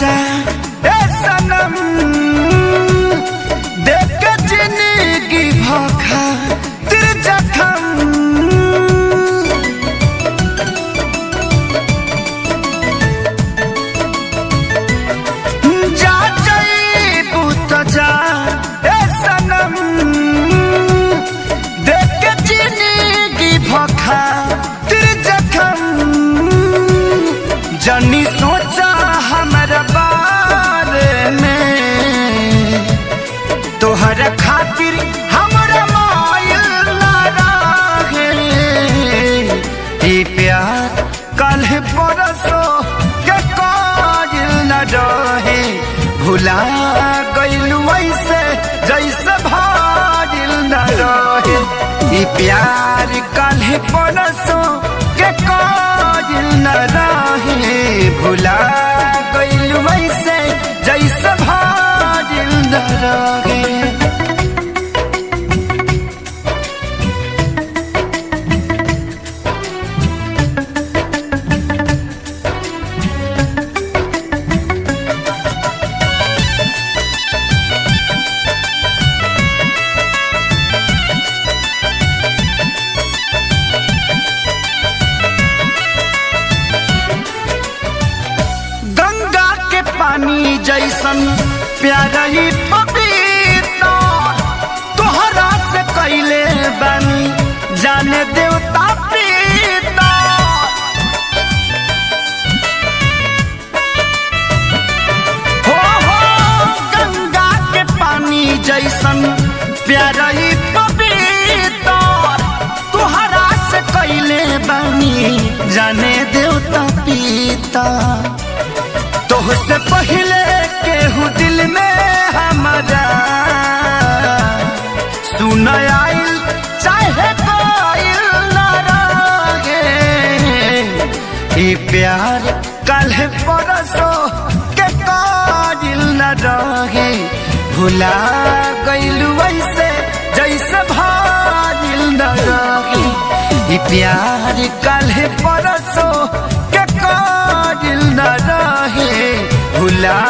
जा ए सनम, देख के जिंदगी भोखा तेरे जख्म। जा जाइबू तो जा ए सनम, देख के जिंदगी भोखा तेरे जख्म। जनी सोचा हमारा बारे में, तोहर खातिर हमारा मायल ना रहे। ये प्यार कल परसों के कायल न रहे, भुला गइल वैसे जैसे भागिल न रहे। ये प्यार कल परसों के कायल न रहे, भुला गइल वैसे जैसे भागिल न रहे। पानी जैसन प्यारा ही पपीता, तोहरा से कैले बानी जाने देवता प्रीता। हो गंगा के पानी जैसन प्यारा ही पपीता, तोहरा से कैले बानी जाने देवता पीता। तोहसे पहले केहू दिल में हमारा सुन आइल चाहे कोइल न रहे। ये प्यार कल परसों के कायल न रहे, भुला गइल वैसे जैसे भागिल न रहे। ये प्यार कल परसों के कायल न रहे, भुला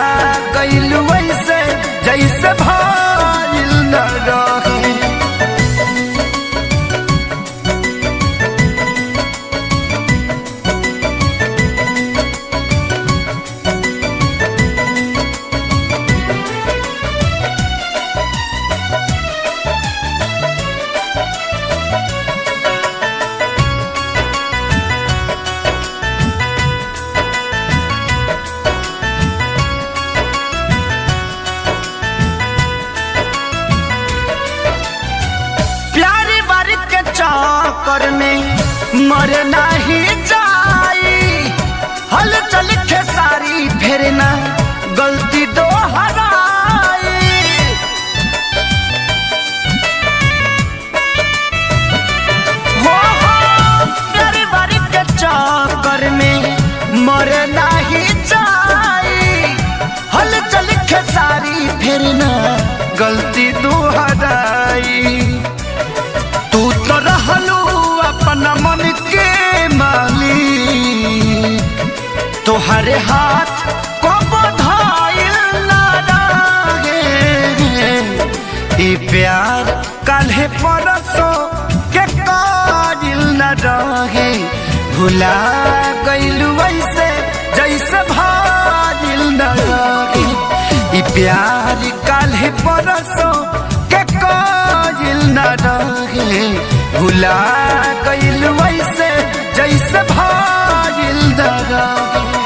गइल वैसे जैसे भागिल न रहे। चक्कर में मर नहीं जाई, हल चल खेसारी फिर ना गलती दोहराई। हो प्यारी बारी के चक्कर में मर नहीं जाई, हल चल खेसारी फिर ना गलती दोहराई। तू तो रहलू अपना मन के मालिक, तोहरे हाथ को बधाइल न रहे। ये प्यार कल परसों के कायल न रहे, भुला गइल वैसे जैसे भागिल न रहे। ये प्यार कल परसों के कायल न रहे, भुला गइल वैसे जैसे भागिल न रहे।